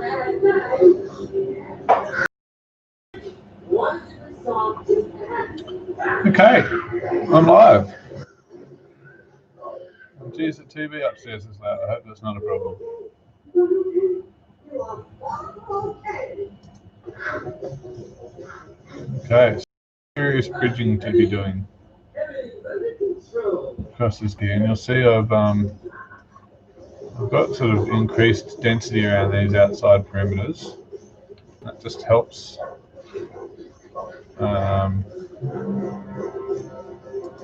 Okay, I'm live. Geez, the TV upstairs is loud. I hope that's not a problem. Okay, so serious bridging to be doing across this gear, and you'll see I've got sort of increased density around these outside perimeters. That just helps.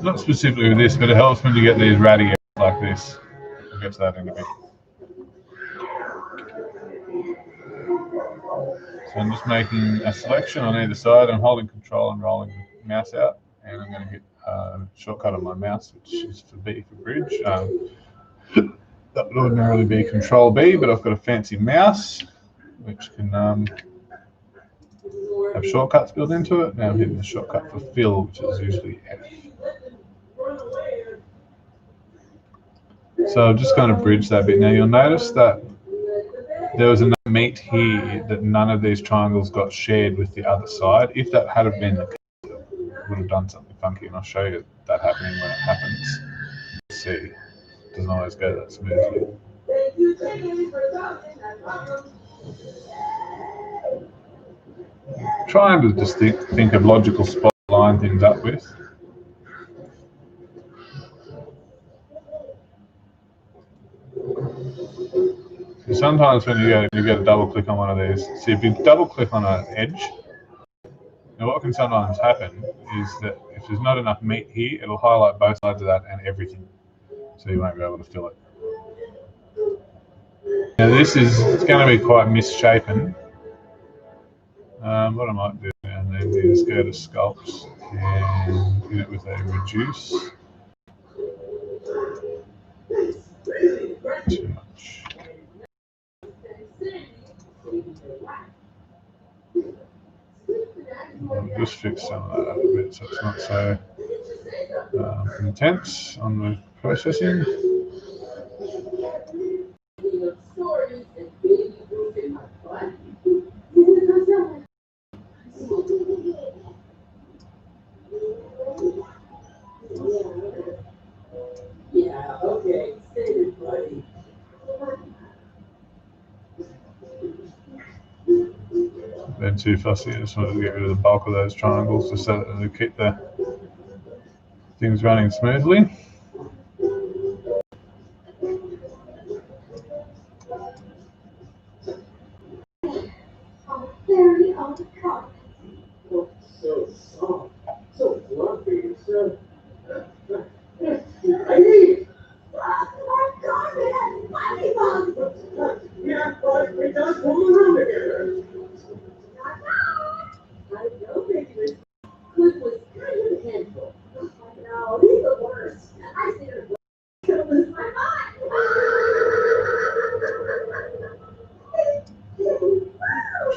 Not specifically with this, but it helps when you get these ratty areas like this. We'll get to that in a bit. So I'm just making a selection on either side. I'm holding control and rolling the mouse out, and I'm going to hit a shortcut on my mouse, which is for B for bridge. That would ordinarily be Control B, but I've got a fancy mouse which can have shortcuts built into it. Now I'm hitting the shortcut for fill, which is usually F. So I'm just going to bridge that bit. Now you'll notice that there was enough meat here that none of these triangles got shared with the other side. If that had been the case, it would have done something funky, and I'll show you that happening when it happens. See, it doesn't always go that smoothly. Trying to just think of logical spots to line things up with. Sometimes when you get a double click on one of these, see if you double click on an edge, now what can sometimes happen is that if there's not enough meat here, it'll highlight both sides of that and everything, so you won't be able to fill it. Now it's going to be quite misshapen. What I might do down there is go to sculpt and hit it with a reduce. Too much. I'll just fix some of that up a bit so it's not so intense on the processing. Yeah, okay, stay buddy. They're too fussy. I just wanted to get rid of the bulk of those triangles just so that they keep the things running smoothly. Very on the top. Oh, so soft, so fluffy, so. Yeah, but we just pull the room together. I know, baby. Cliff was kind of a handful. No, he's the worst. I see her to lose my mind.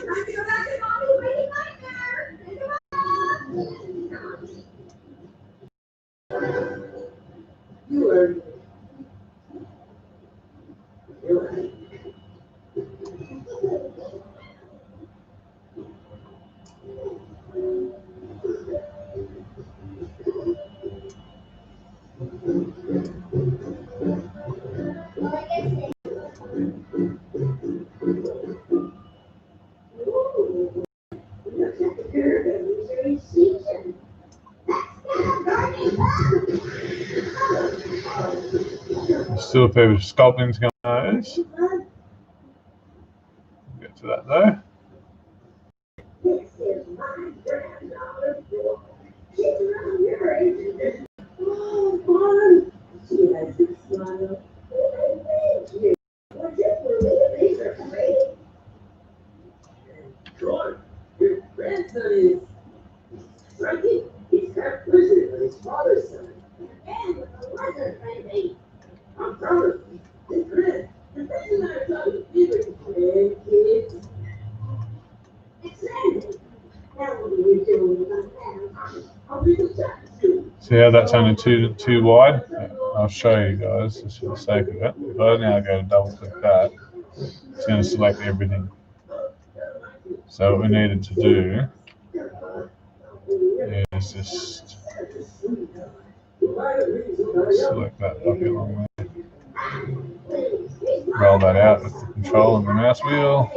Trying to go back to mommy, waiting nightmare. You are. Still a fair bit of sculpting's going on those. Get to that though. This is my granddaughter. She's around your age. Oh, fun. She has a smile. Thank you. Well, just believe these are great. George, your grandson is striking. He's got vision of his father's son. And with a leather baby. I'm proud of him. His grand. The thing that I thought was beautiful. Grandkids. Excited. Now what are you doing about that? I'll be the second too. See how that's only too wide? I'll show you guys just for the sake of it. If I now go to double click that, it's going to select everything. So what we needed to do is just select that puppy along there. Roll that out with the control and the mouse wheel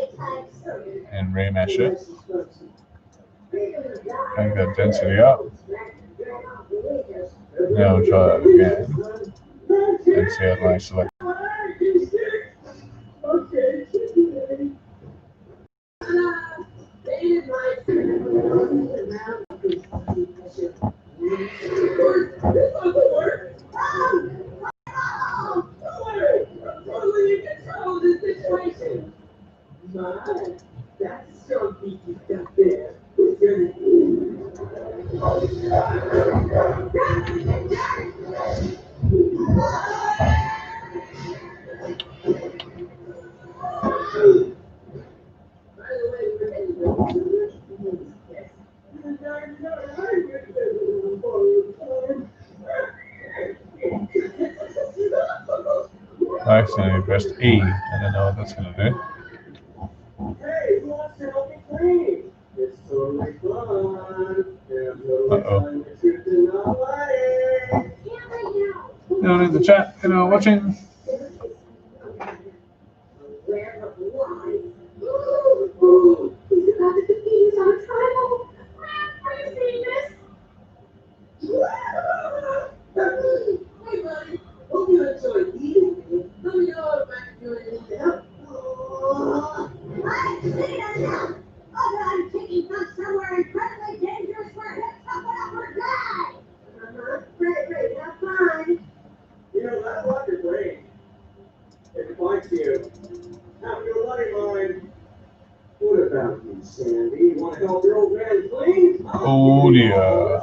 and remesh it. Crank that density up. Now we'll try that again and see how I select. I accidentally pressed E. I don't know what that's going to do. Uh-oh. Anyone in the chat? Anyone watching? Oh dear.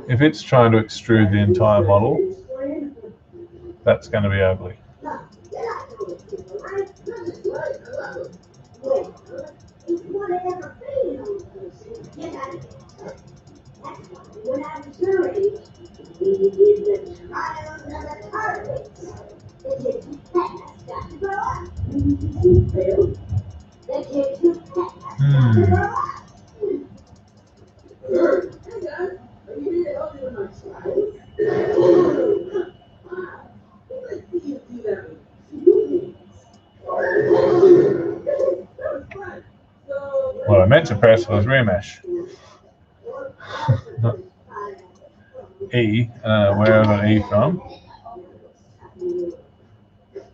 If it's trying to extrude the entire model, that's going to be ugly. What I meant to press was remesh. E. Where I got E from?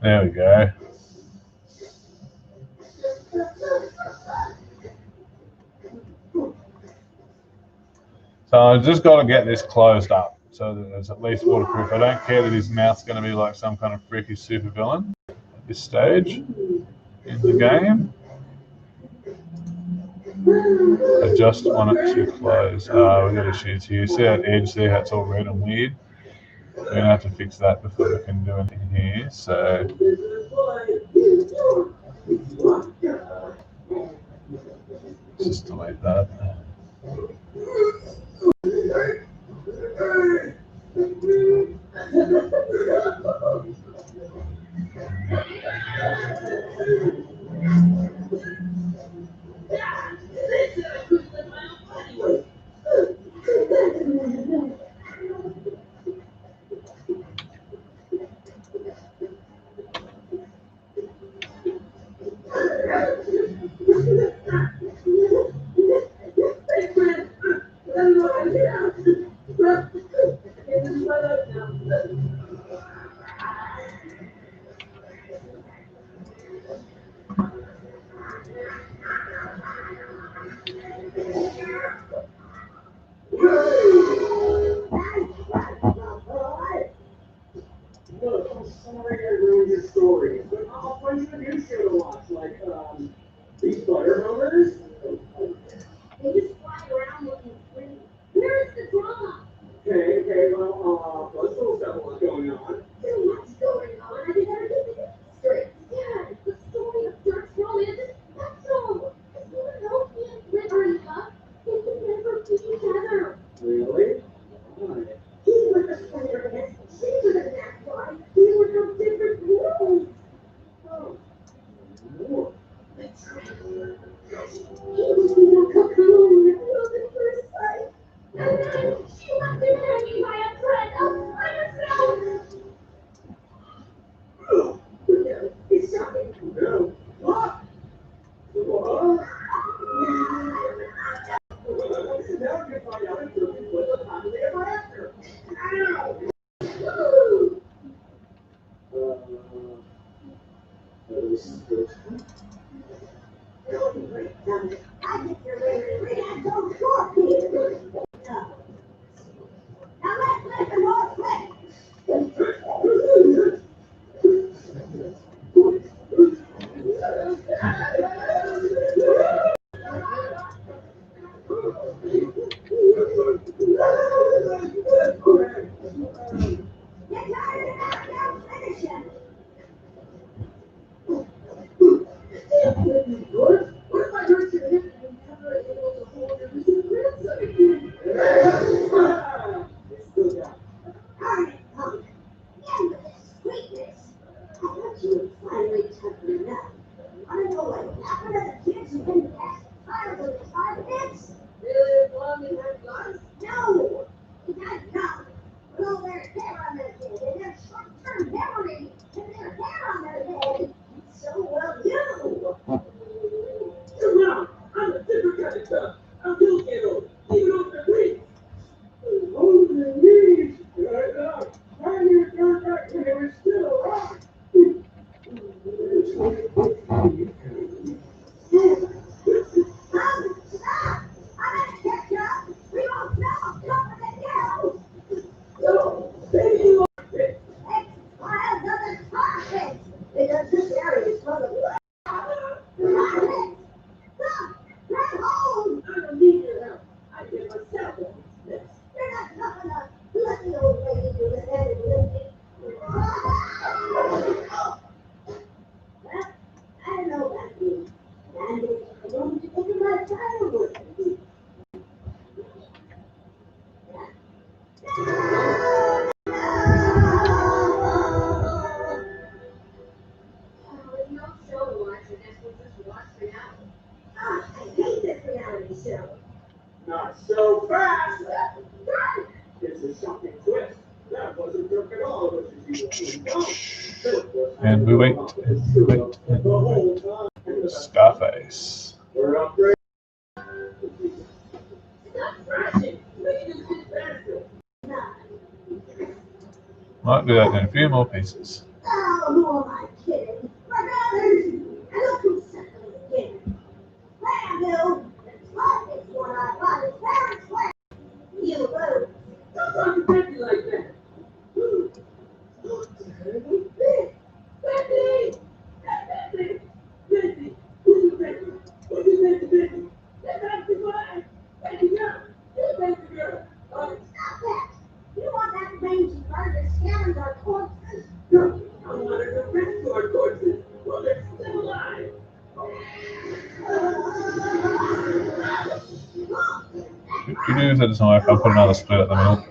There we go. So I've just got to get this closed up so that it's at least waterproof. I don't care that his mouth's going to be like some kind of freaky supervillain at this stage in the game. I just want it to close. We've got issues here. See that edge there? How it's all red and weird. We're going to have to fix that before we can do anything here. So just delete that. Not so fast! This is something twist. That wasn't Dirk at all, which is you. And we wait, and we wait, and we wait. Scarface. We're upgrading. Stop crashing! Make this shit faster. Might do that in a few more pieces. Oh, who am I kidding? My brothers! And look who's settling again. Rambo! The club is one I bought his parents' way. You lose. Don't talk to Becky like that. Becky! Becky! Becky! Who's Becky? Who's Becky? Get back to mine! Becky girl! Get back to girl! Stop that! You want that mangy bird that scammers our corpses? No, I wanted to rescue our corpses while they're still alive. You do that some work. I'll put another split at the middle.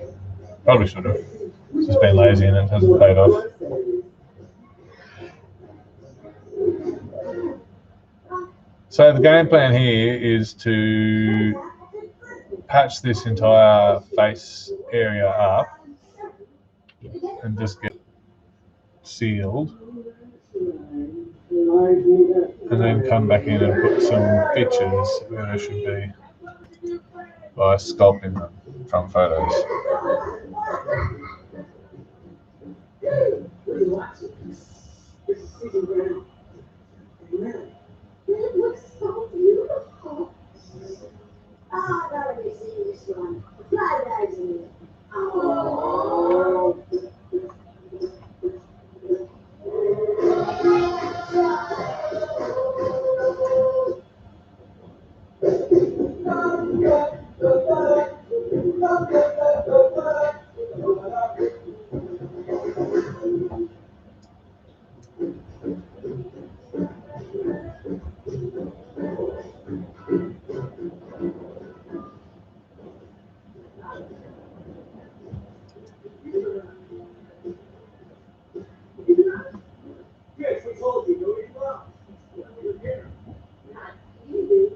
Probably should have. It's just been lazy and it hasn't paid off. So the game plan here is to patch this entire face area up and just get sealed, and then come back in and put some features where they should be by sculpting them from photos. It looks so beautiful. Oh, I've already seen this one. Skydiving. Oh. Yes, we told you, no eat well. You're here. Not you.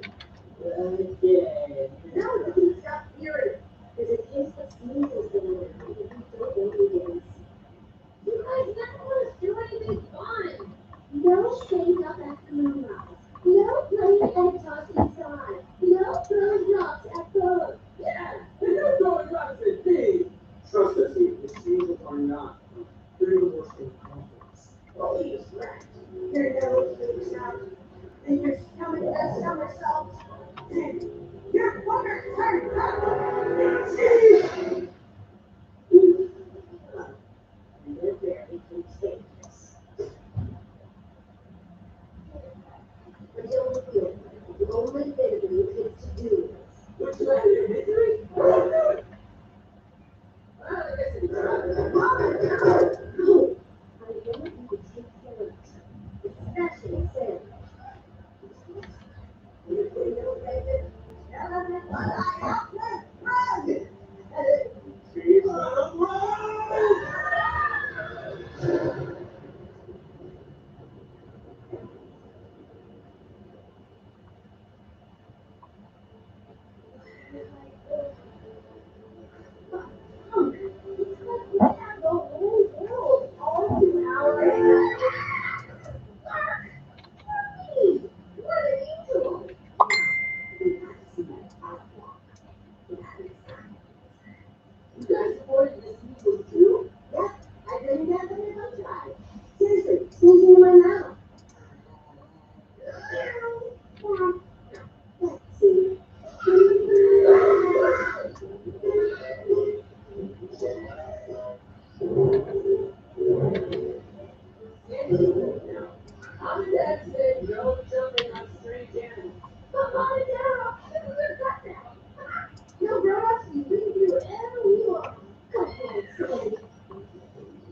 Okay. No, please stop hearing. There's a tasteless measles going on. You don't know who it is. You guys never want to do anything fun. No staying up after moonrise. No playing Well, you scratch. Your nose leaks out, and your stomach does somersaults, and your water turns up. You're very contagious. But you'll feel the only thing that you get to do is What's that, your misery? Well, I guess it's not. I want you to take care of yourself, especially Sam. You feel baby? Tell them that what I have to run. She's on the road! The whole world all to our what are you doing? You guys avoided this needle too? Yeah, I didn't have any of try. Seriously, sneezing in my mouth. See? Mom and Dad said no jumping on strange animals. But Mom and Dad are all super got that. No grown-ups, you can do whatever we want. Come on, Sandy.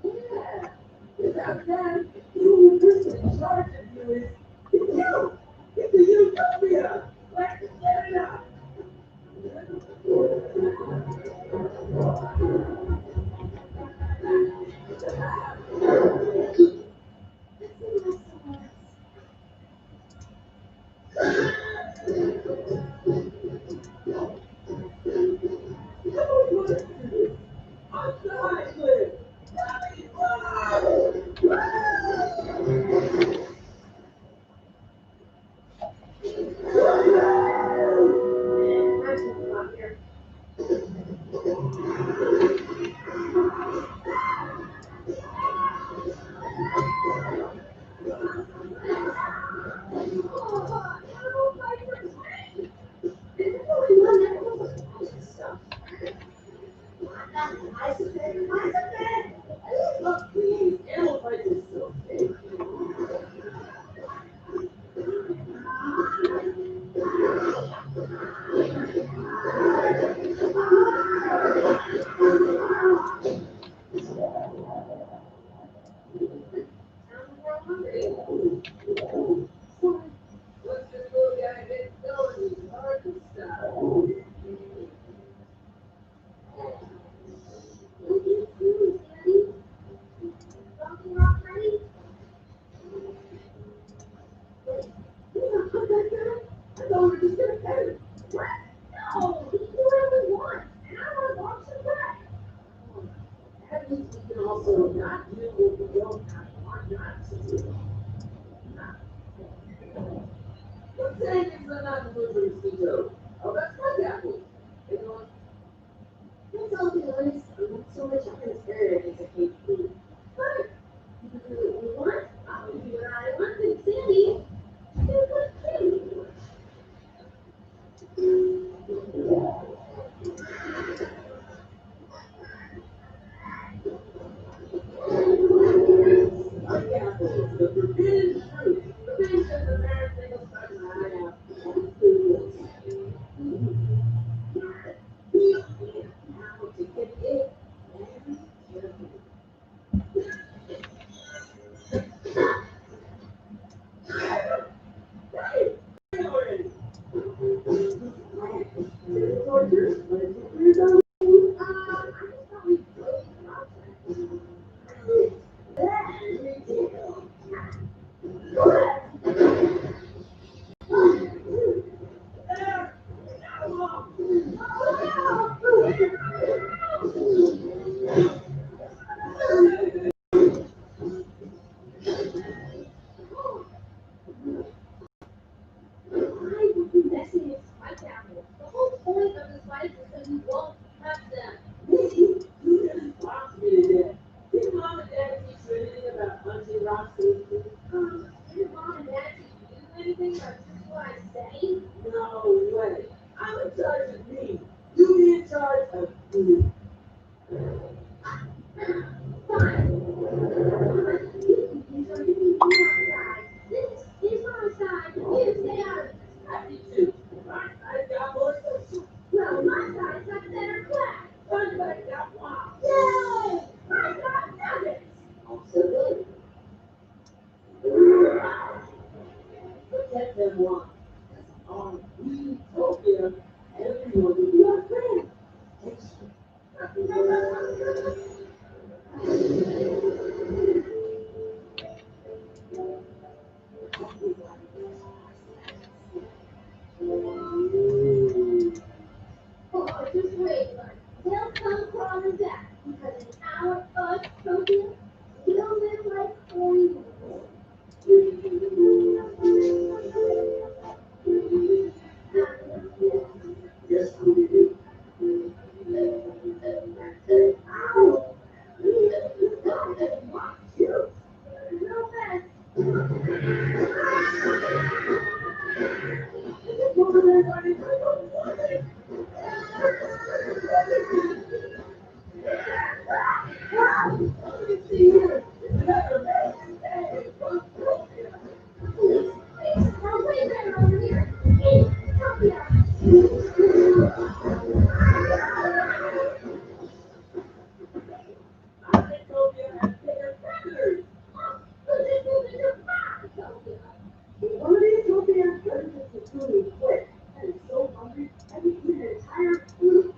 Yeah. Without that, the only person in charge of you is you. It's a utopia. Let's get it up. I'm sorry, Cliff. Your mom and dad teach you anything but just what I say? No way. I'm in charge of me. You be in charge of me. Fine. So you can be outside. This is my side. You stay out of this. I need to. I got more social. Well, my side's got better class. Somebody got wild. Yay! I got nuggets. Absolutely. Protect them one. On Utopia, everyone will be our friend. Extra. Oh, just wait, Bart. They'll come crawling back because in our utopia, we don't live like animals. Yes, we do. Ow! Watch you. No offense. Now wait a minute over here. Hey, Utopia. Utopia has bigger feathers. But this is your Utopia. One of the Utopian presidents is really quick and is so hungry that he eat an entire food.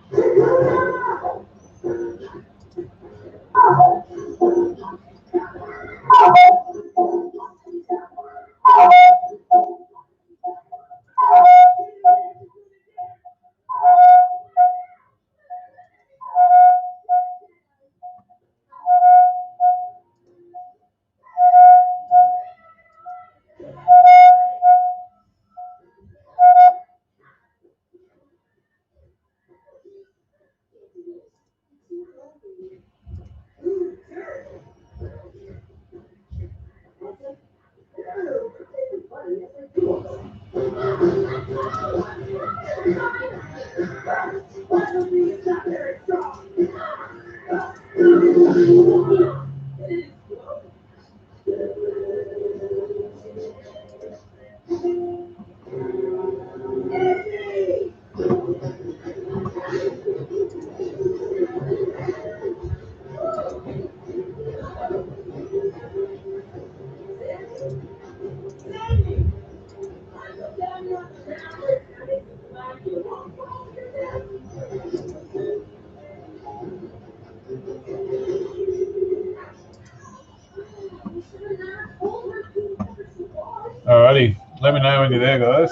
Alrighty, let me know when you're there, guys.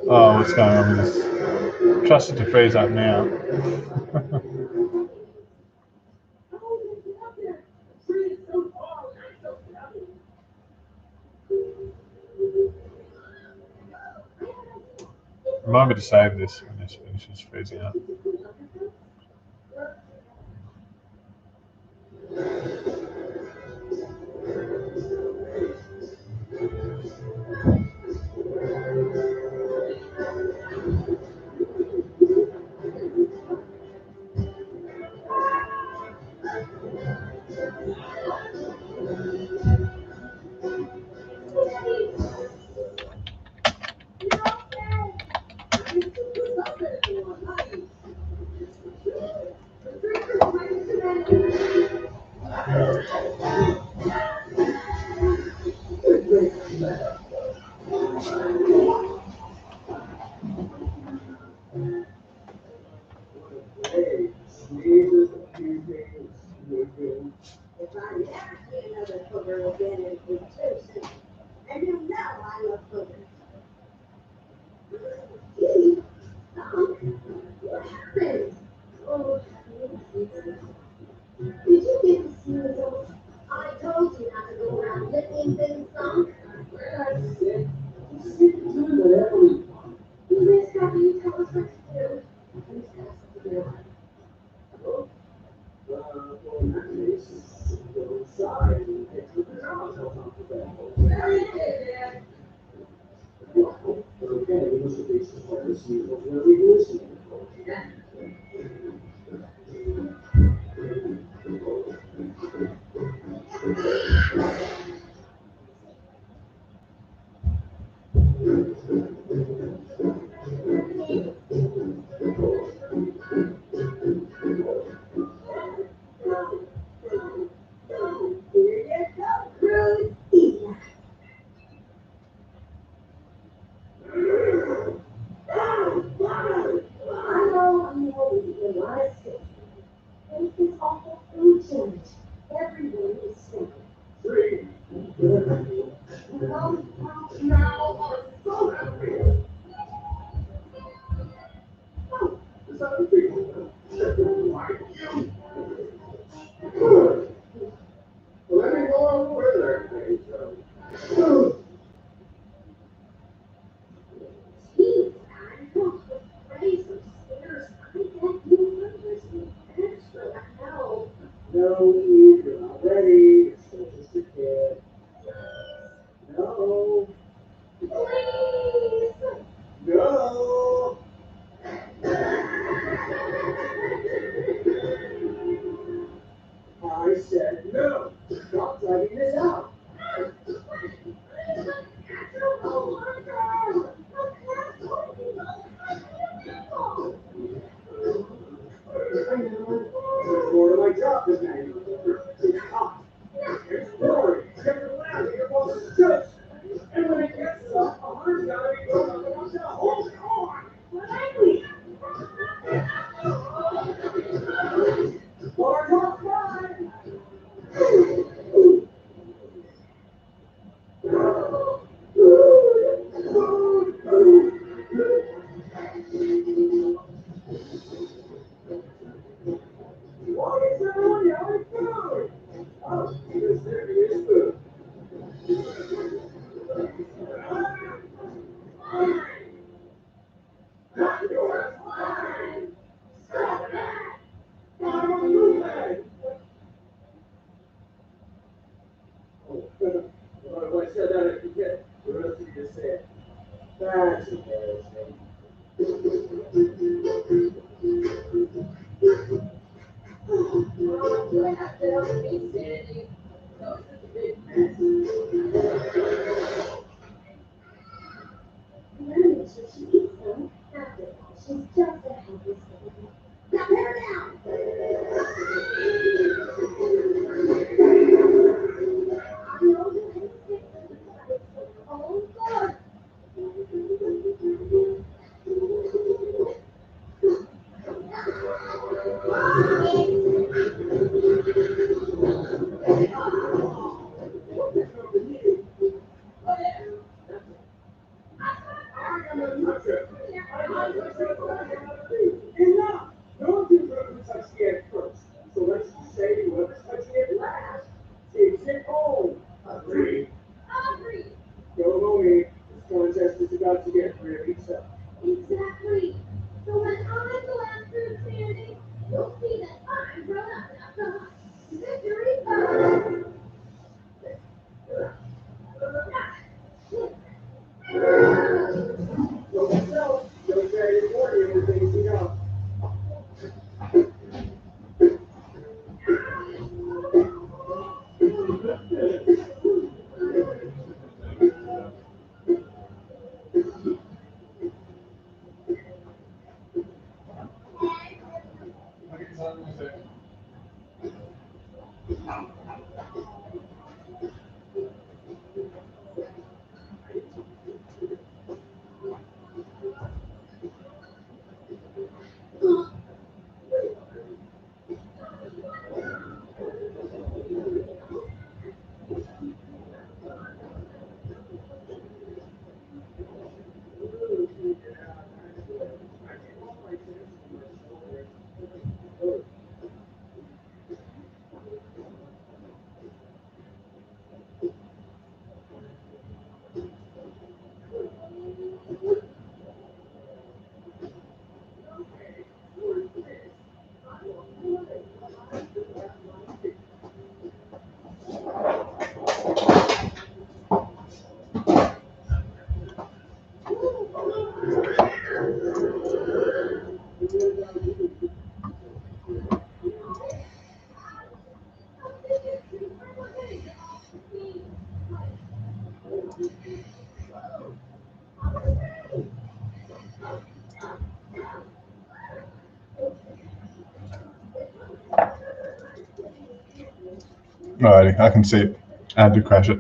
Oh, what's going on with this? Trust it to freeze up now. Remind me to save this when this finishes freezing up. If I never see another booger again in vacation, and you know I love boogers. What happened? Oh, did you get the cereal? I told you not to go around licking things up. You missed how you tell us what to do. Right, I can see it. I had to crash it.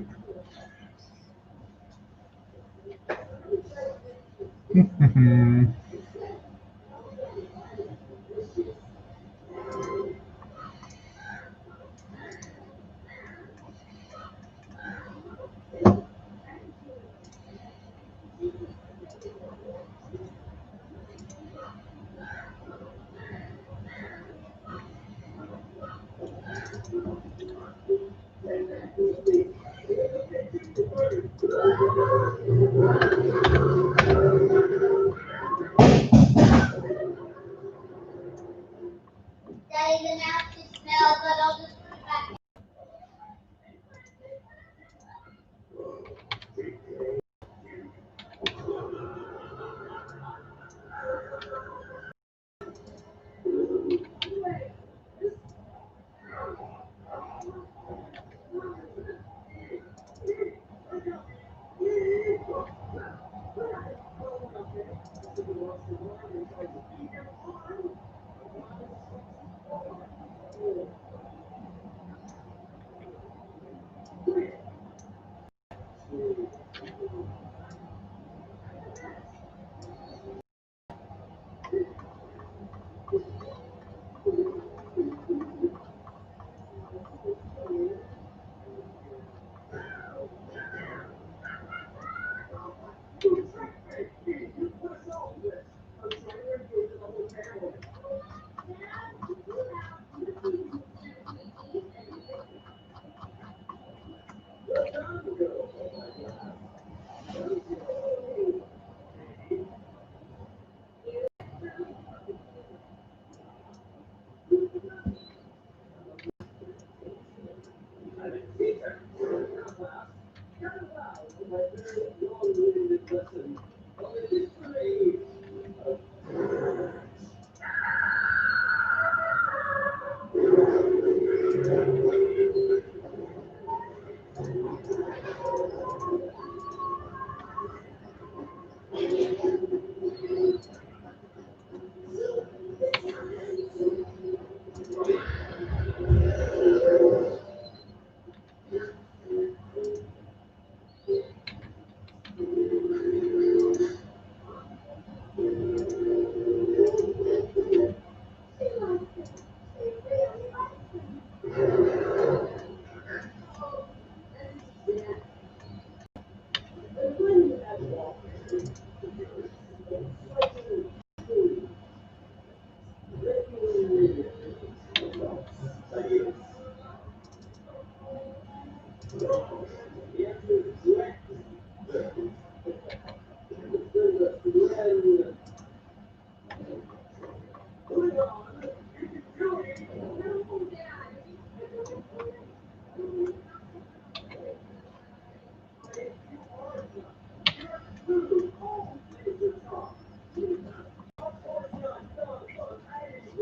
Daddy, the nasty smell, but I'll just put it back.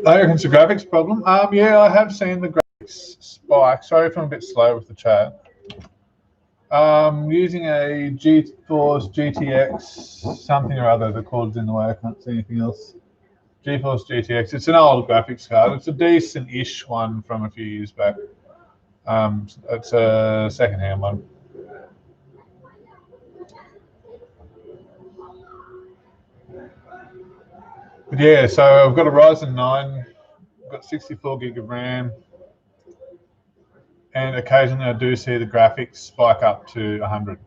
I reckon it's a graphics problem. Yeah, I have seen the graphics spike. Sorry if I'm a bit slow with the chat. Using a GeForce GTX something or other. The cord's in the way. I can't see anything else. GeForce GTX. It's an old graphics card. It's a decent-ish one from a few years back. It's a second-hand one. But yeah, so I've got a Ryzen 9. I've got 64 gig of RAM. And occasionally I do see the graphics spike up to 100.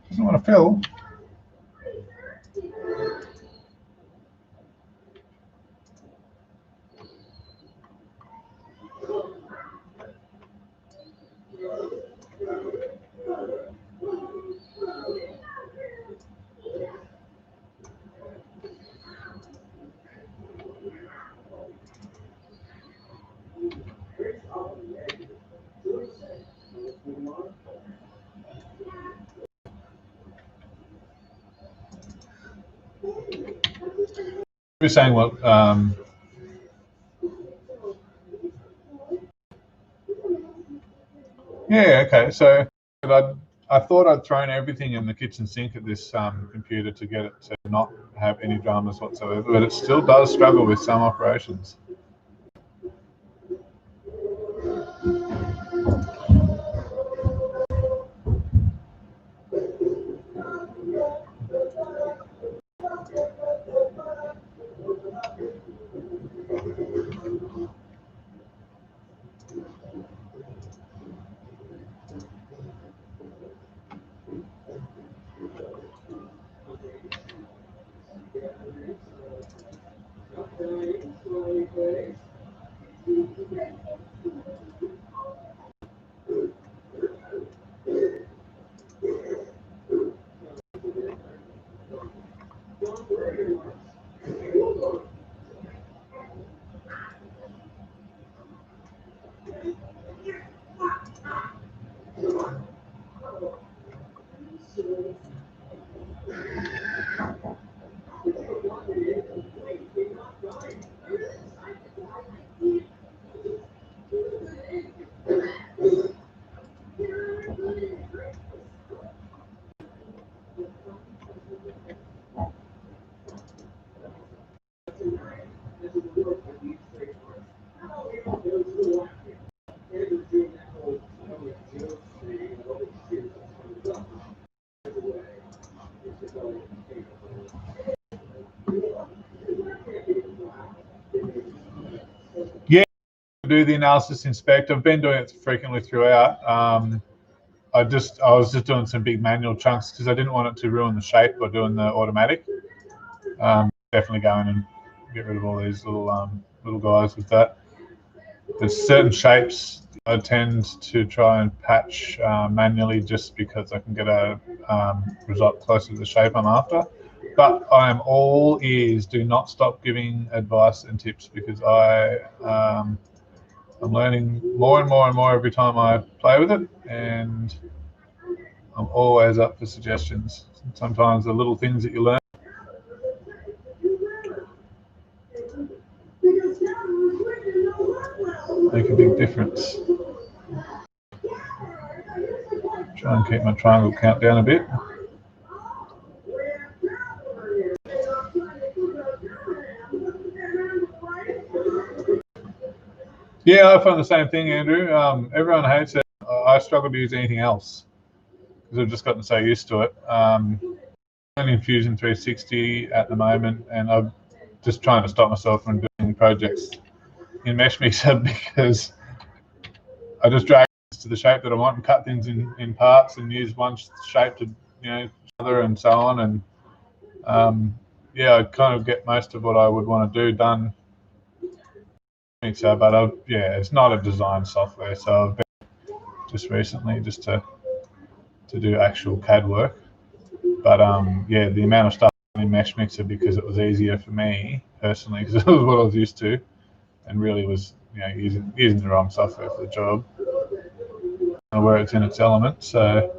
Doesn't want to fill. You're saying what? Yeah, okay. So I thought I'd thrown everything in the kitchen sink at this computer to get it to not have any dramas whatsoever, but it still does struggle with some operations. Yeah, do the analysis inspect. I've been doing it frequently throughout. I was just doing some big manual chunks because I didn't want it to ruin the shape by doing the automatic. Definitely go in and get rid of all these little guys with that. There's certain shapes I tend to try and patch manually just because I can get a result closer to the shape I'm after. But I am all ears. Do not stop giving advice and tips because I'm learning more and more and more every time I play with it, and I'm always up for suggestions. Sometimes the little things that you learn make a big difference. Try and keep my triangle count down a bit. Yeah, I find the same thing, Andrew. Everyone hates it. I struggle to use anything else because I've just gotten so used to it. I'm in Fusion 360 at the moment, and I'm just trying to stop myself from doing projects in meshmixer because I just drag to the shape that I want and cut things in parts and use one shape to other and so on. And yeah, I kind of get most of what I would want to do done. So, but it's not a design software, so I've been just recently just to do actual CAD work. But yeah, the amount of stuff in meshmixer because it was easier for me personally because it was what I was used to, and really was using the wrong software for the job, where it's in its element. So.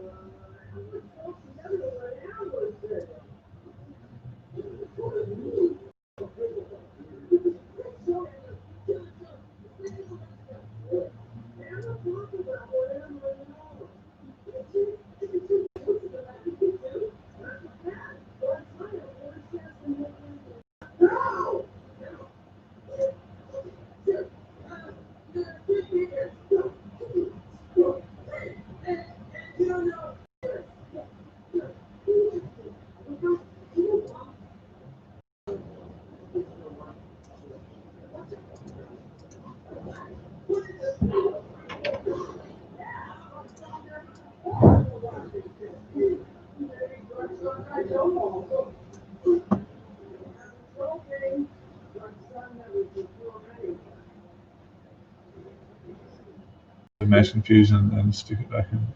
The mesh and fusion and stick it back in.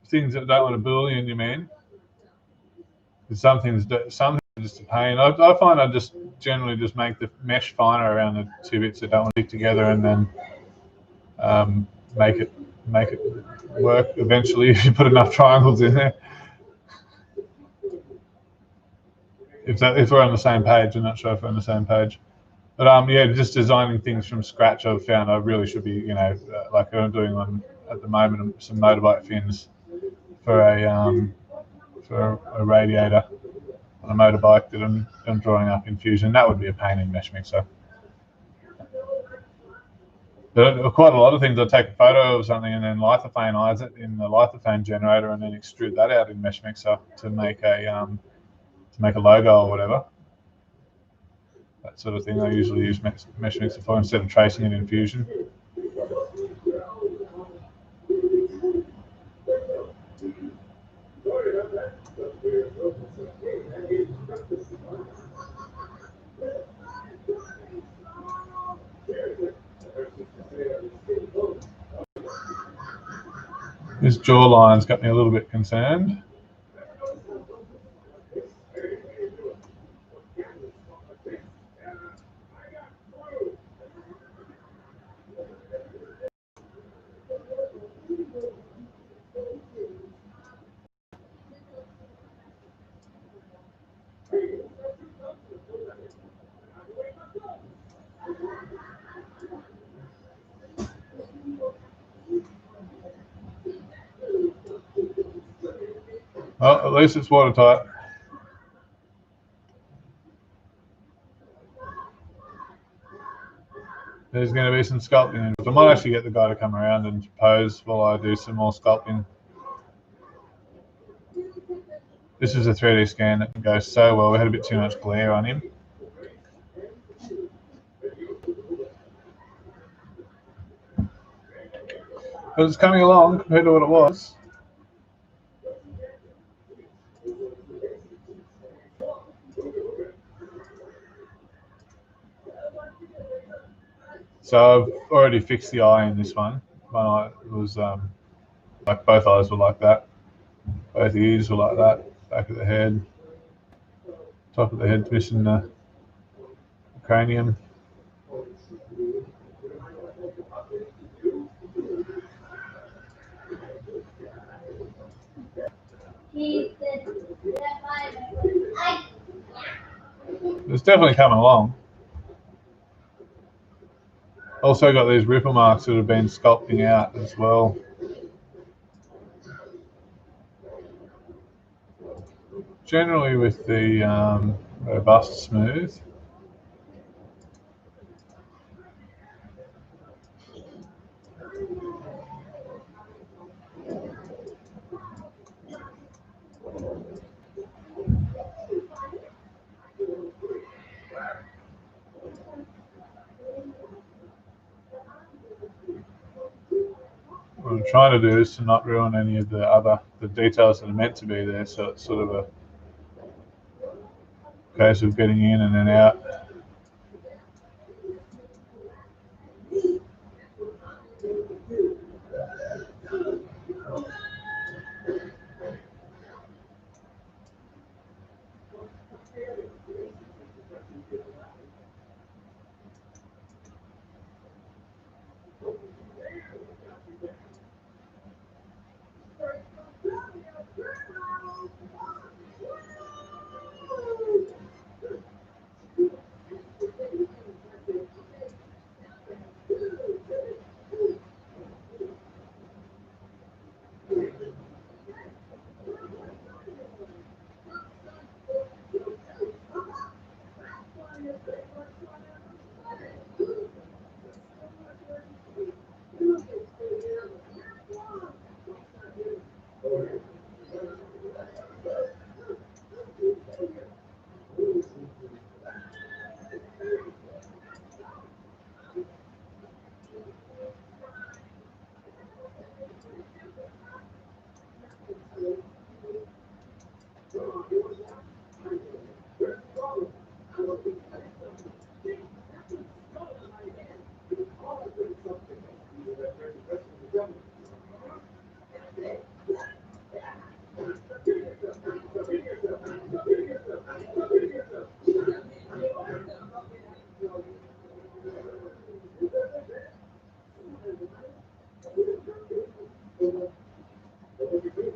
Things that don't want a boolean, you mean? Some things are just a pain. I find I just generally just make the mesh finer around the two bits that don't want to stick together, and then make it work eventually if you put enough triangles in there. if we're on the same page. I'm not sure if we're on the same page. But yeah, just designing things from scratch, I've found I really should be, like I'm doing on at the moment, some motorbike fins for a radiator on a motorbike that I'm drawing up in Fusion. That would be a pain in meshmixer. But quite a lot of things, I take a photo of something and then lithophanize it in the lithophane generator and then extrude that out in meshmixer to make a logo or whatever. That sort of thing I usually use meshmixer for instead of tracing it in Fusion. This jawline's got me a little bit concerned. Well, at least it's watertight. There's going to be some sculpting. I might actually get the guy to come around and pose while I do some more sculpting. This is a 3D scan that goes so well. We had a bit too much glare on him. But it's coming along compared to what it was. So I've already fixed the eye in this one. One eye was like both eyes were like that. Both ears were like that. Back of the head. Top of the head missing the cranium. It's definitely coming along. Also got these ripple marks that have been sculpting out as well. Generally with the robust smooth. What I'm trying to do is to not ruin any of the details that are meant to be there, so it's sort of a case of getting in and then out.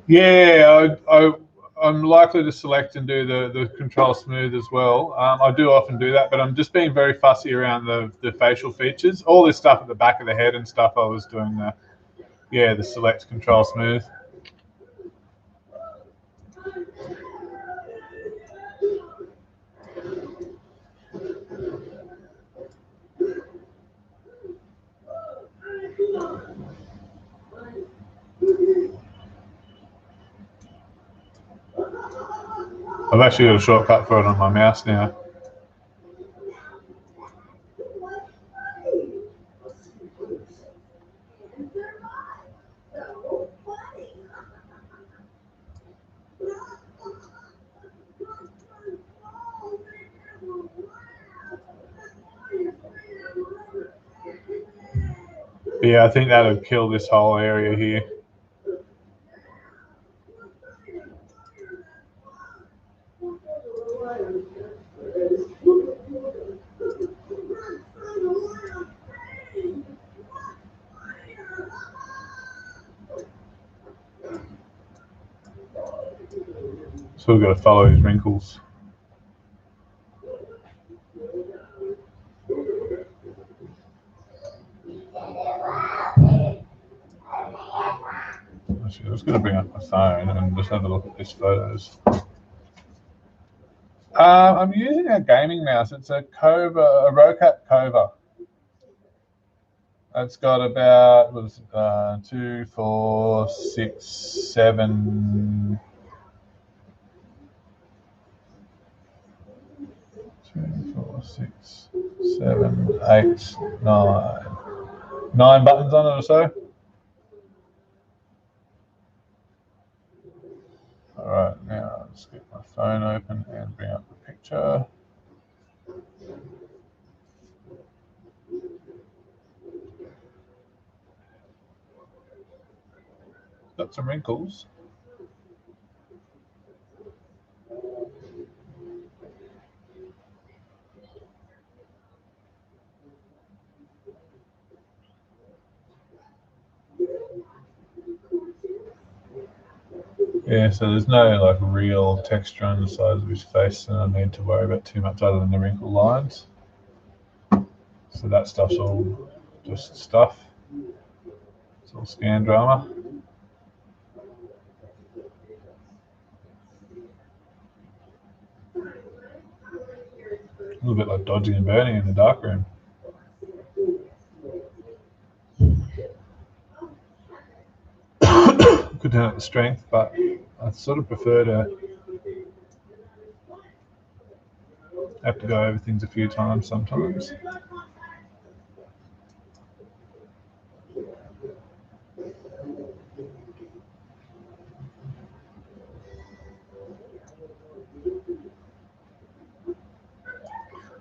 Yeah, I'm likely to select and do the control smooth as well. I do often do that, but I'm just being very fussy around the facial features. All this stuff at the back of the head and stuff, I was doing the select control smooth. I've actually got a shortcut for it on my mouse now. But yeah, I think that would kill this whole area here. So we've got to follow his wrinkles. Actually, I was going to bring up my phone and just have a look at these photos. I'm using a gaming mouse. It's a Rocat Cova. It's got about 2, 4, 6, 7. 2, 4, 6, 7, 8, 9. 9 buttons on it or so. All right, now let's get my phone open and bring up the picture. Got some wrinkles. Yeah, so there's no like real texture on the sides of his face, and I need to worry about too much other than the wrinkle lines. So that stuff's all just stuff. It's all scan drama. A little bit like dodging and burning in the darkroom. Could turn up the strength, but I sort of prefer to have to go over things a few times sometimes.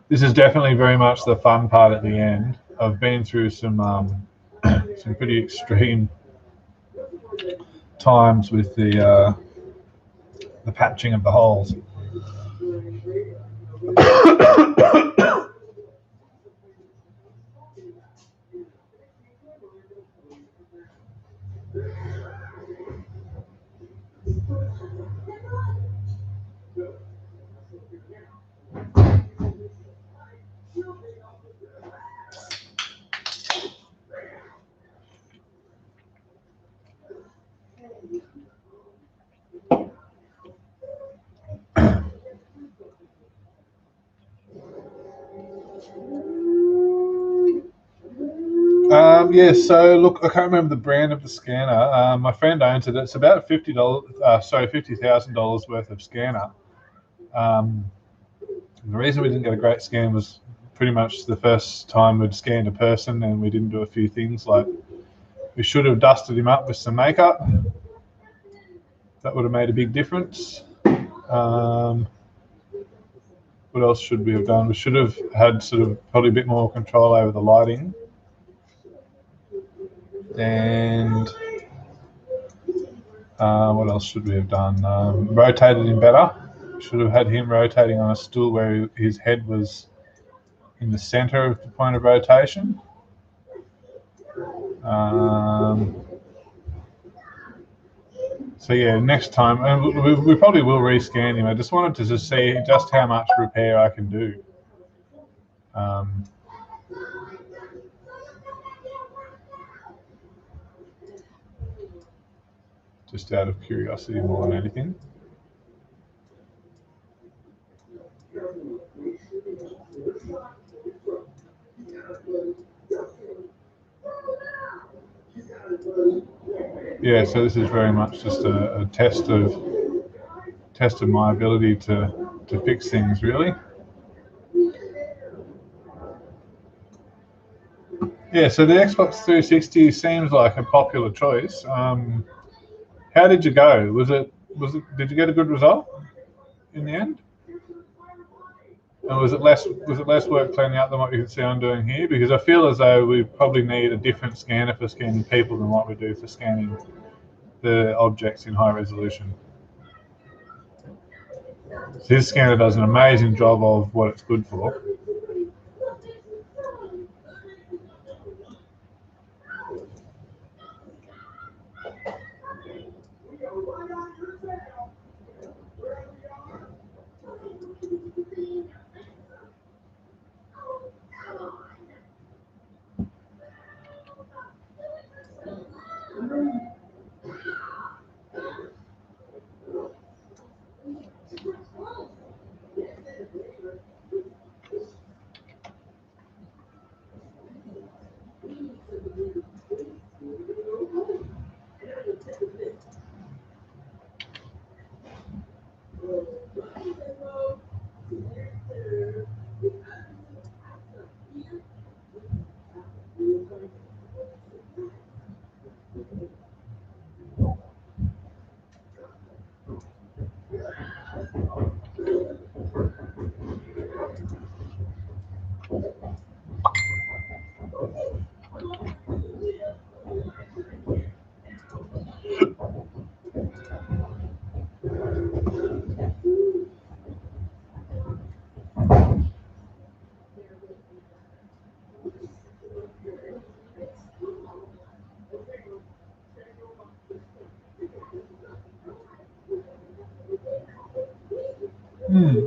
This is definitely very much the fun part at the end. I've been through some some pretty extreme times with the patching of the holes. Yeah, so look, I can't remember the brand of the scanner. My friend owns it. It's about $50,000 worth of scanner. The reason we didn't get a great scan was pretty much the first time we'd scanned a person and we didn't do a few things like we should have dusted him up with some makeup. That would have made a big difference. What else should we have done? We should have had sort of probably a bit more control over the lighting. And what else should we have done? Rotated him better. Should have had him rotating on a stool where his head was in the center of the point of rotation. So yeah, next time, and we probably will rescan him. I just wanted to just see just how much repair I can do. Just out of curiosity more than anything. Yeah, so this is very much just a test of my ability to fix things, really. Yeah, so the Xbox 360 seems like a popular choice. How did you go? Did you get a good result in the end? And was it less work cleaning up than what you can see I'm doing here? Because I feel as though we probably need a different scanner for scanning people than what we do for scanning the objects in high resolution. This scanner does an amazing job of what it's good for.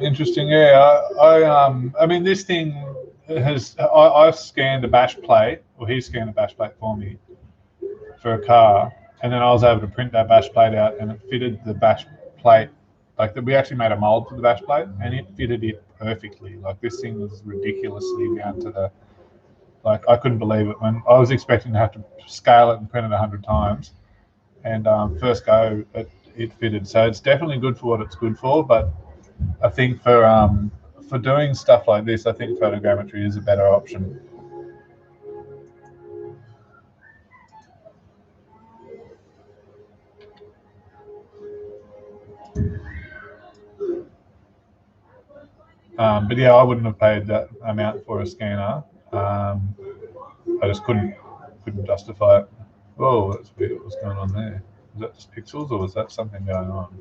Interesting. Yeah, I mean, this thing has. I scanned a bash plate, or he scanned a bash plate for me for a car, and then I was able to print that bash plate out, and it fitted the bash plate. Like we actually made a mold for the bash plate, and it fitted it perfectly. Like this thing was ridiculously down to the. Like I couldn't believe it when I was expecting to have to scale it and print it 100 times, and first go it fitted. So it's definitely good for what it's good for, but I think for doing stuff like this, I think photogrammetry is a better option. But yeah, I wouldn't have paid that amount for a scanner. I just couldn't justify it. Oh, that's weird. What's going on there? Was that just pixels, or was that something going on?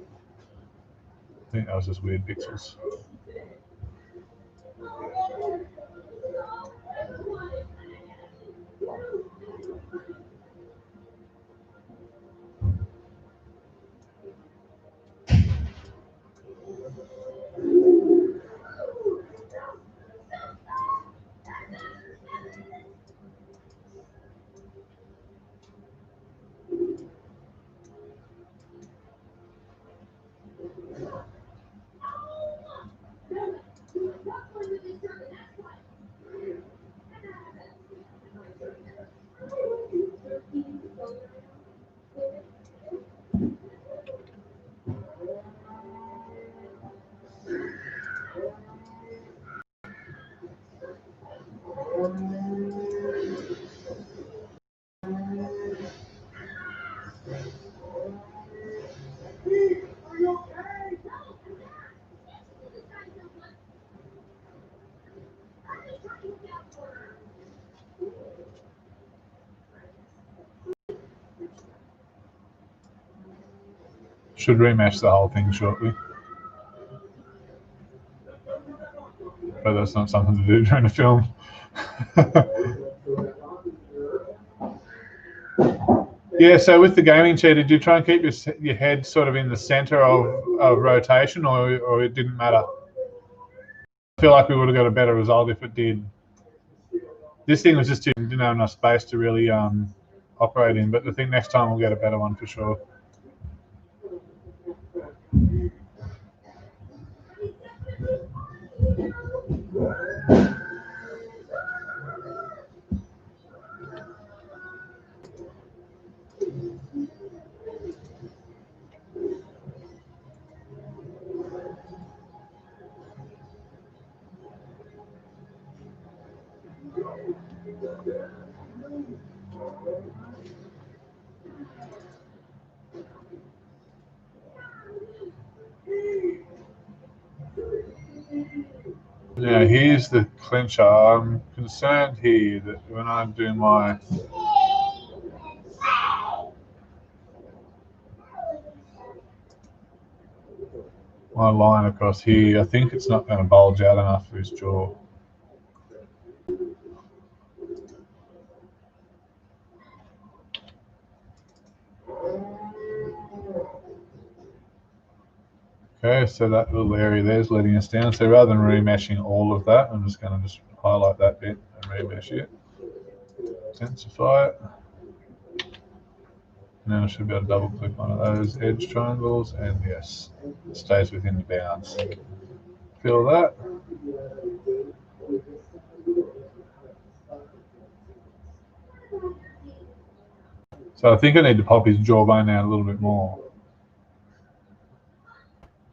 I think that was just weird pixels. Should remesh the whole thing shortly, but that's not something to do during a film. Yeah, so with the gaming chair, did you try and keep your head sort of in the center of rotation, or it didn't matter? I feel like we would have got a better result if it did. This thing was just didn't have enough space to really operate in, but I think next time we'll get a better one for sure. Yeah, here's the clincher. I'm concerned here that when I do my line across here, I think it's not going to bulge out enough for his jaw. Okay, so that little area there is letting us down. So rather than remeshing all of that, I'm just going to highlight that bit and remesh it. Intensify it. And then I should be able to double click one of those edge triangles, and yes, it stays within the bounds. Feel that? So I think I need to pop his jawbone out a little bit more.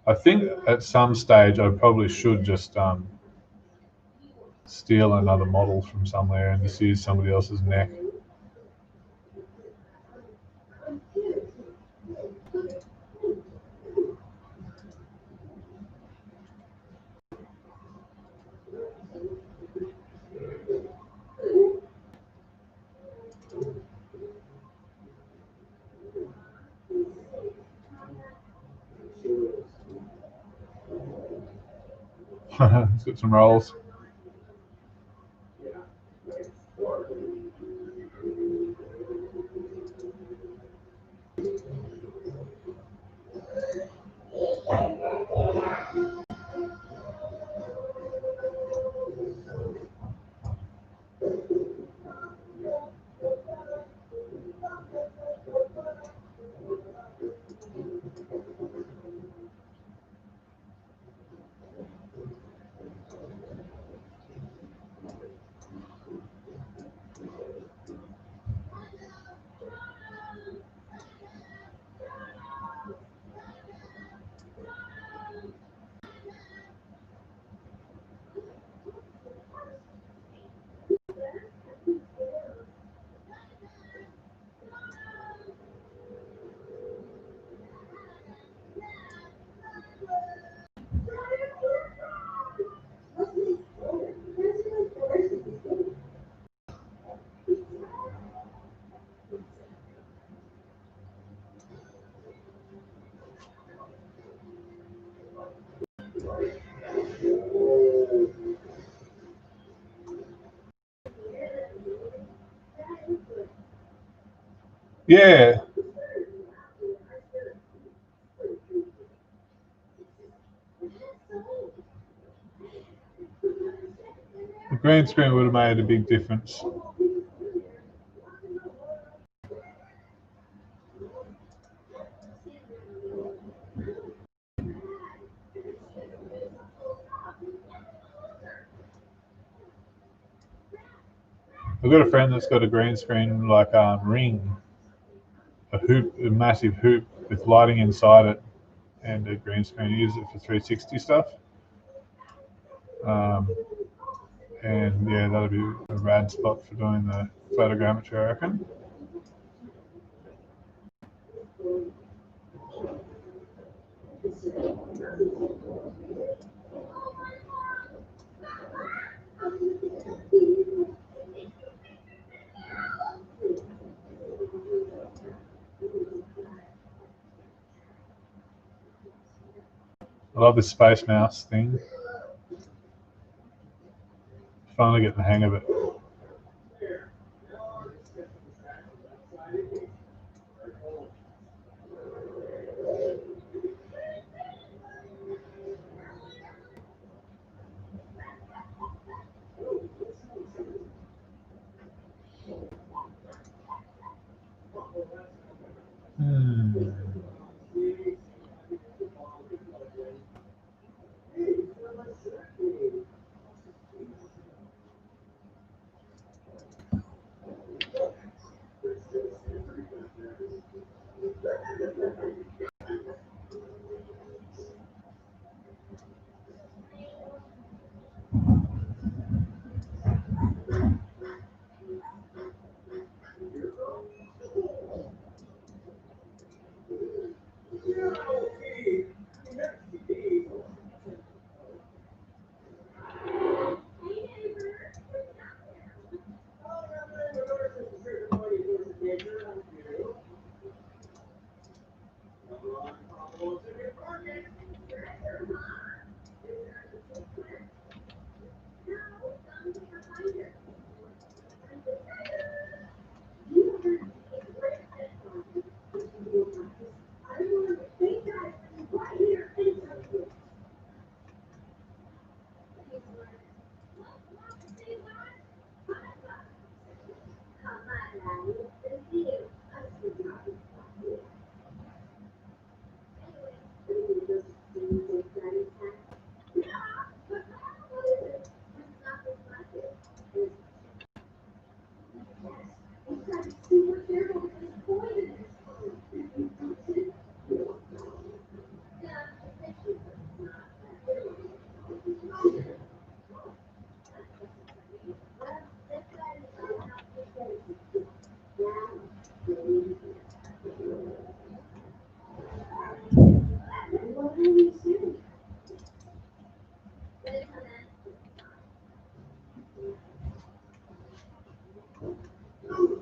I think at some stage I probably should just steal another model from somewhere and just use somebody else's neck. Let's get some rolls. Yeah. The green screen would have made a big difference. I've got a friend that's got a green screen like ring, a massive hoop with lighting inside it, and a green screen. He uses it for 360 stuff. And yeah, that'll be a rad spot for doing the photogrammetry, I reckon. I love this Space Mouse thing. Finally getting the hang of it.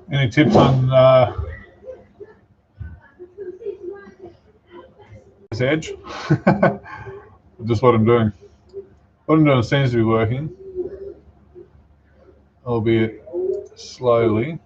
Any tips on this edge? Just what I'm doing. What I'm doing seems to be working, albeit slowly.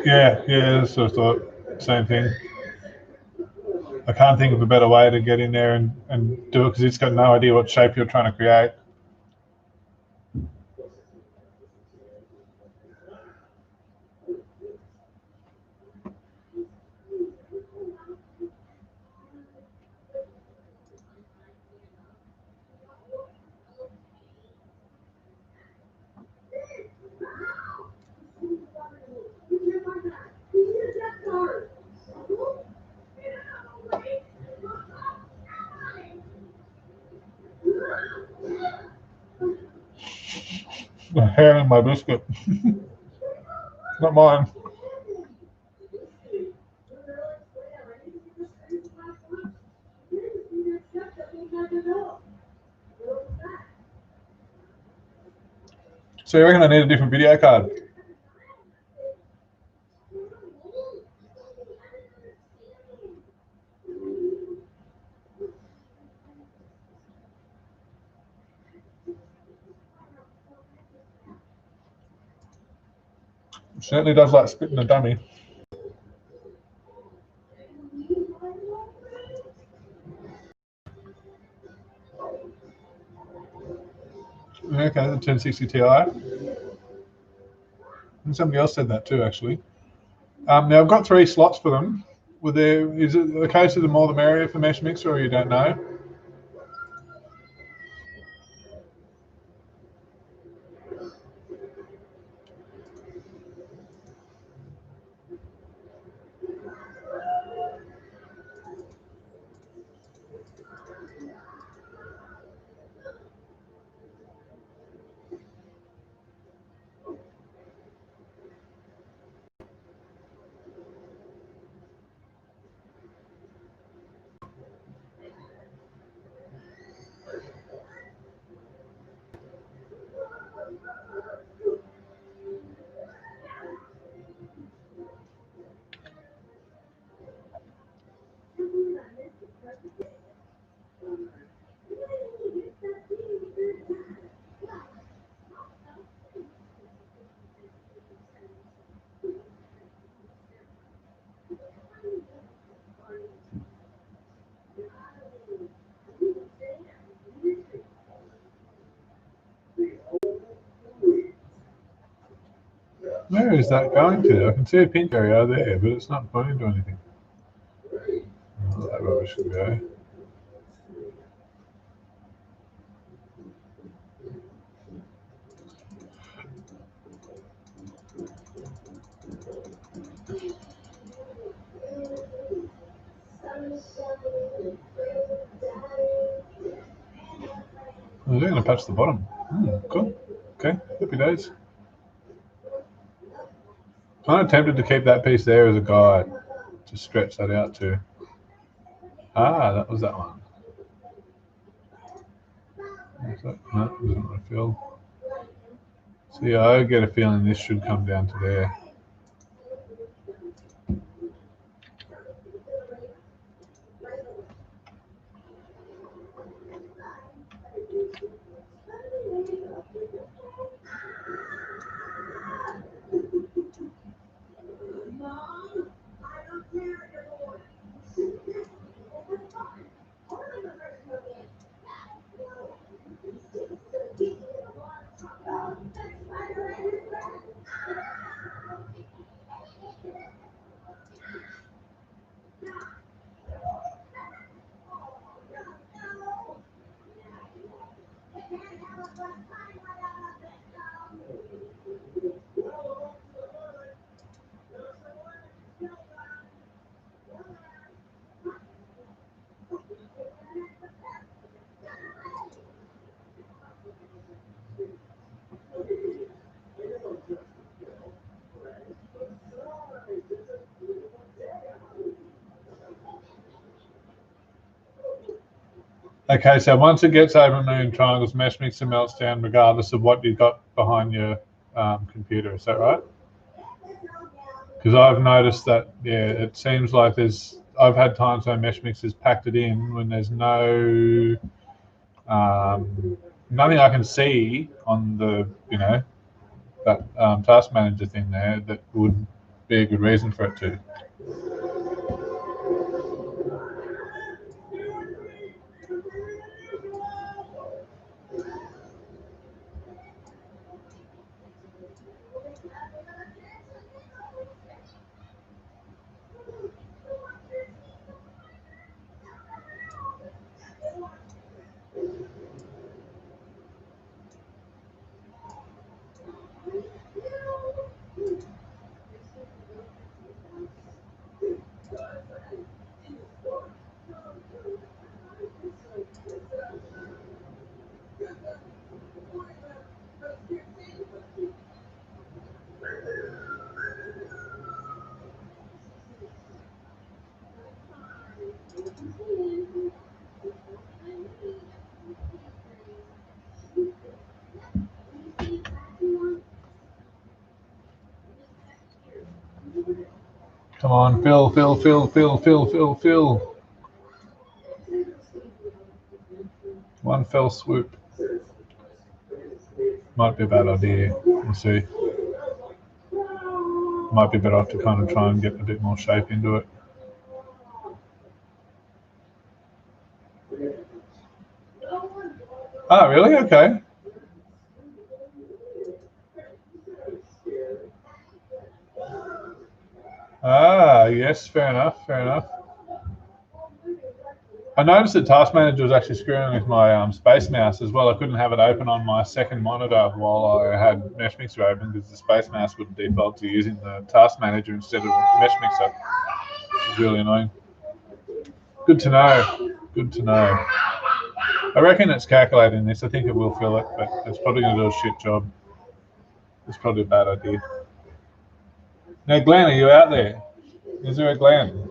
Yeah, that's what I thought. Same thing. I can't think of a better way to get in there and do it because it's got no idea what shape you're trying to create. The hair in my biscuit. Not mine. So you reckon I need a different video card? It certainly does like spitting a dummy. Okay, the 1060 Ti. And somebody else said that too, actually. Now I've got 3 slots for them. Is it the case of the more the merrier for meshmixer, or you don't know? Where is that going to? I can see a pink area there, but it's not pointing to anything. Oh, that rubbish should go. Oh, they're going to patch the bottom. Cool. Okay, happy days. Kind of tempted to keep that piece there as a guide to stretch that out to. Ah, that was that one. No, it doesn't want to fill. So yeah, I get a feeling this should come down to there. Okay, so once it gets over a million triangles, meshmixer melts down regardless of what you've got behind your computer. Is that right? Because I've noticed that, yeah, it seems like I've had times when meshmixer's packed it in when there's no, nothing I can see on the, that task manager thing there that would be a good reason for it to. Come on, fill. One fell swoop. Might be a bad idea. We'll see. Might be better off to kind of try and get a bit more shape into it. Ah, really? Okay. Ah, yes, fair enough. I noticed that Task Manager was actually screwing with my Space Mouse as well. I couldn't have it open on my second monitor while I had meshmixer open because the Space Mouse would default to using the Task Manager instead of meshmixer, which is really annoying. Good to know. I reckon it's calculating this. I think it will fill it, but it's probably going to do a shit job. It's probably a bad idea. Now, Glenn, are you out there? Is there a Glenn?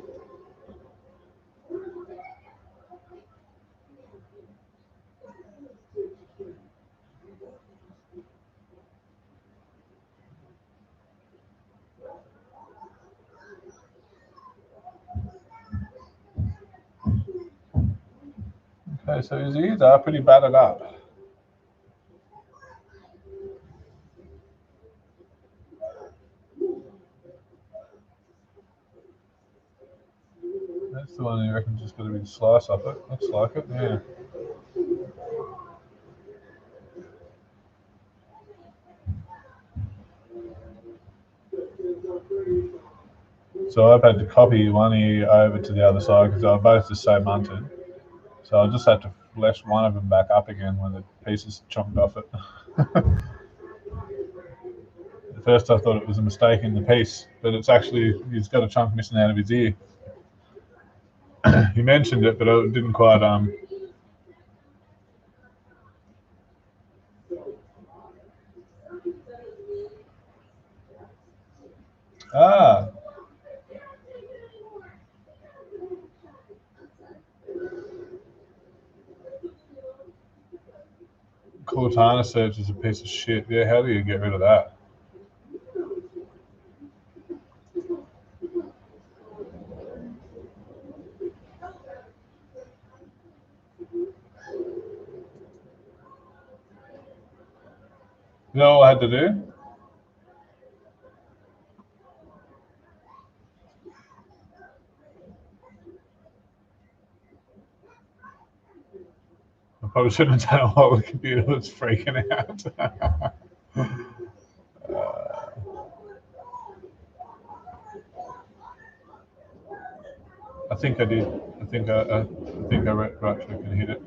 Okay, so his ears are pretty battered up. That's the one you reckon just got a big slice off it. Looks like it, yeah. So I've had to copy one ear over to the other side because they're both just so munted. So I just had to flesh one of them back up again when the pieces chomped off it. At first I thought it was a mistake in the piece, but it's actually, he's got a chunk missing out of his ear. He mentioned it, but it didn't quite Ah. Cortana Surge is a piece of shit. Yeah, how do you get rid of that? You know what I had to do? I probably shouldn't have done it while the computer was freaking out. I think I did. I think I actually can hit it.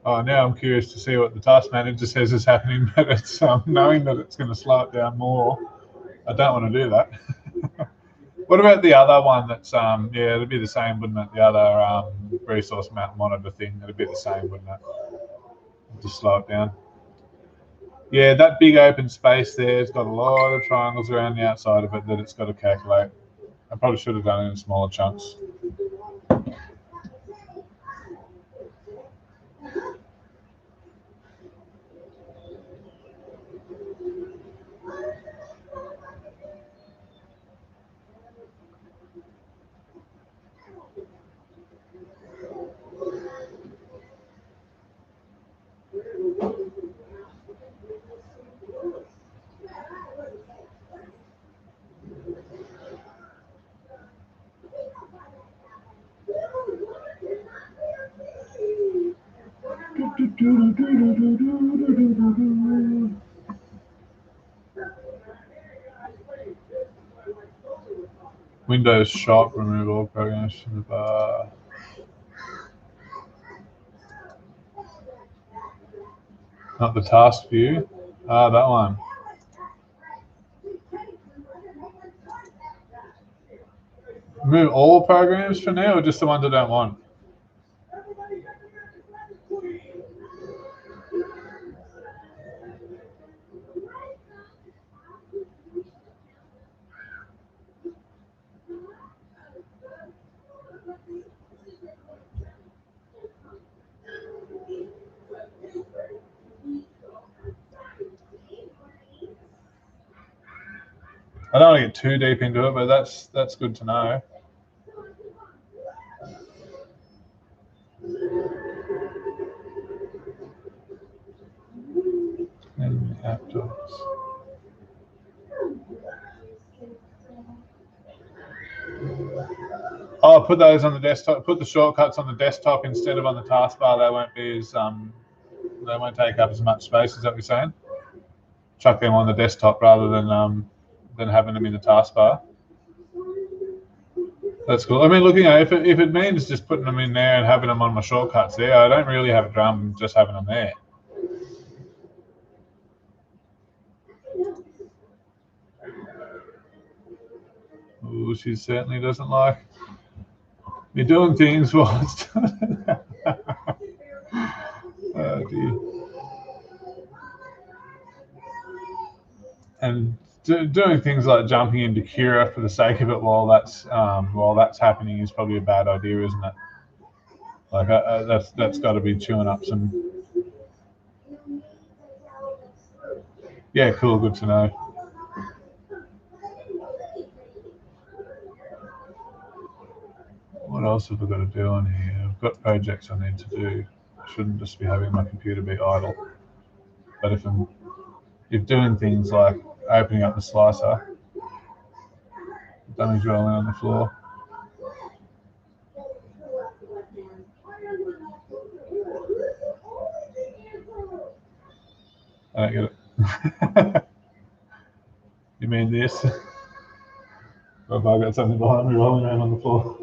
Oh, now I'm curious to see what the task manager says is happening, but it's knowing that it's going to slow it down more. I don't want to do that. What about the other one that's, yeah, it'd be the same, wouldn't it? The other resource mount monitor thing, it'd be the same, wouldn't it? Just slow it down. Yeah, that big open space there has got a lot of triangles around the outside of it that it's got to calculate. I probably should have done it in smaller chunks. Windows Shop, remove all programs from the bar. Not the task view. Ah, that one. Remove all programs for now, or just the ones I don't want? I don't want to get too deep into it, but that's good to know. And the outdoors. Oh, put those on the desktop. Put the shortcuts on the desktop instead of on the taskbar. They won't be as they won't take up as much space. Is that what you're saying? Chuck them on the desktop rather than having them in the taskbar. That's cool. I mean, looking at it, if it means just putting them in there and having them on my shortcuts there, I don't really have a drum just having them there. Ooh, she certainly doesn't like me doing things while it's doing it. Oh dear. And doing things like jumping into Cura for the sake of it while that's happening is probably a bad idea, isn't it? Like that's got to be chewing up some. Yeah, cool. Good to know. What else have I got to do on here? I've got projects I need to do. I shouldn't just be having my computer be idle. But if doing things like opening up the slicer, dummies rolling on the floor. I don't get it. You mean this? Or if I've got something behind me rolling around on the floor.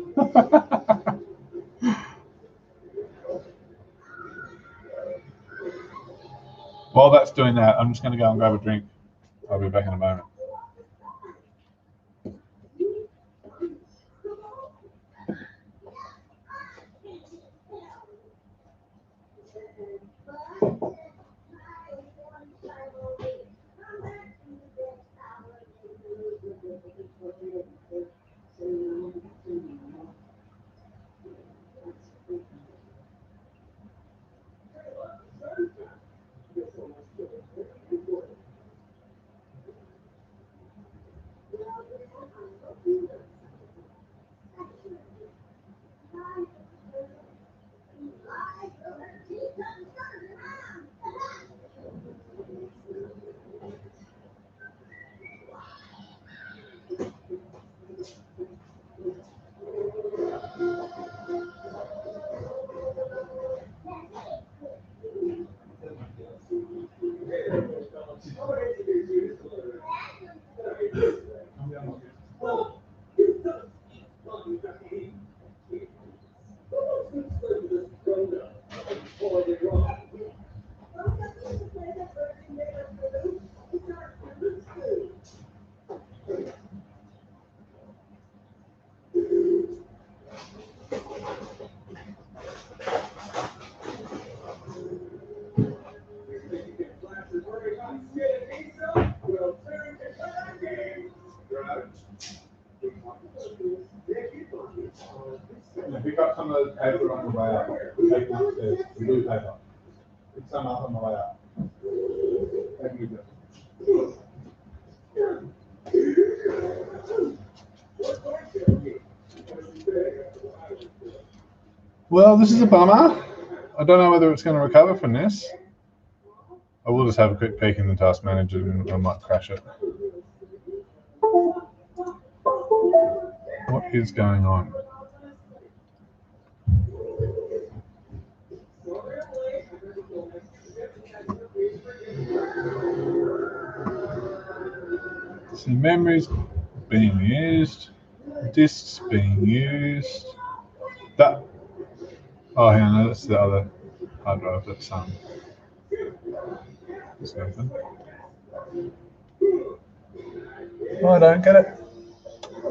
While that's doing that, I'm just going to go and grab a drink. I'll be back in a moment. Pick up some of the paper on the way out. Take them upstairs. Blue paper. Pick some up on the way out. Take them with you. Well, this is a bummer. I don't know whether it's going to recover from this. I will just have a quick peek in the task manager and I might crash it. What is going on? memories being used, disks being used. That, oh, hang on, that's the other hard drive that's open. Oh, I don't get it.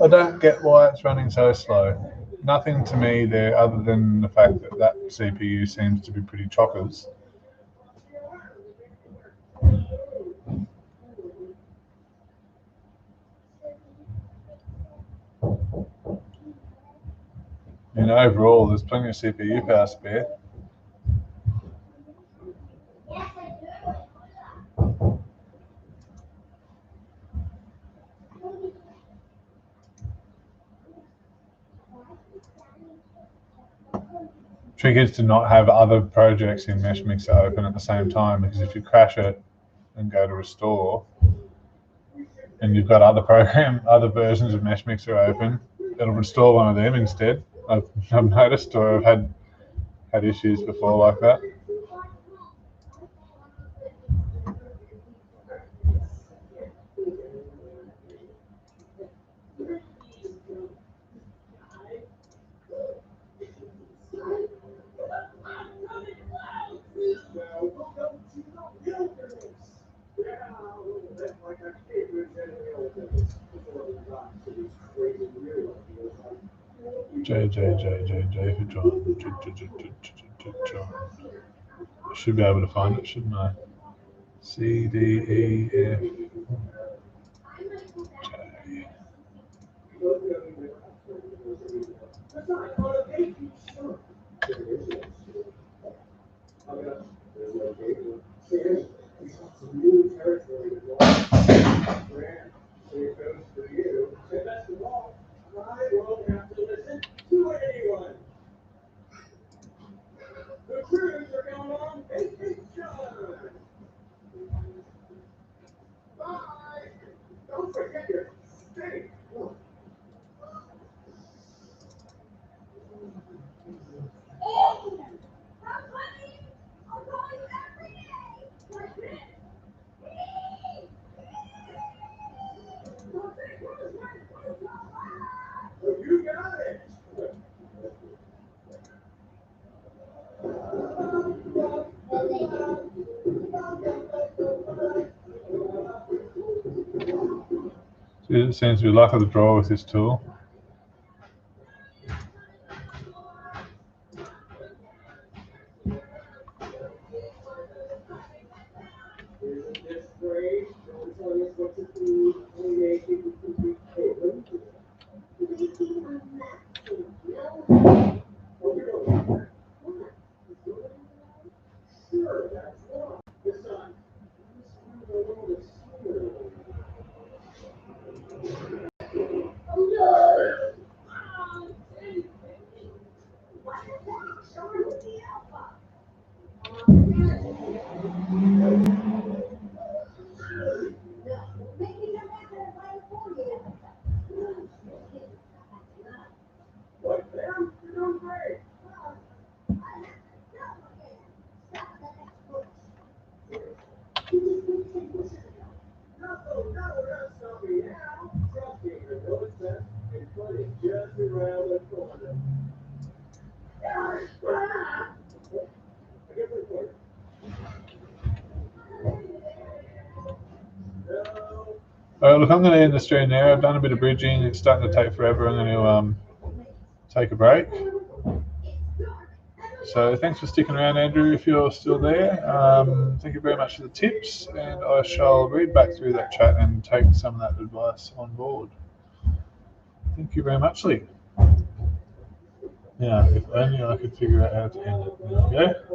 I don't get why it's running so slow. Nothing to me there other than the fact that that CPU seems to be pretty chockers. And overall, there's plenty of CPU power spare. Trick is to not have other projects in meshmixer open at the same time, because if you crash it and go to restore, and you've got other versions of meshmixer open, it'll restore one of them instead. I've noticed, or I've had issues before like that. J for John. I should be able to find it, shouldn't I? C, D, E, F, J. It seems to be luck of the draw with this tool. Alright, look, I'm going to end the stream there. I've done a bit of bridging. It's starting to take forever. I'm going to take a break. So thanks for sticking around, Andrew, if you're still there. Thank you very much for the tips, and I shall read back through that chat and take some of that advice on board. Thank you very much, Lee. Now, if only I could figure out how to end it. There we go.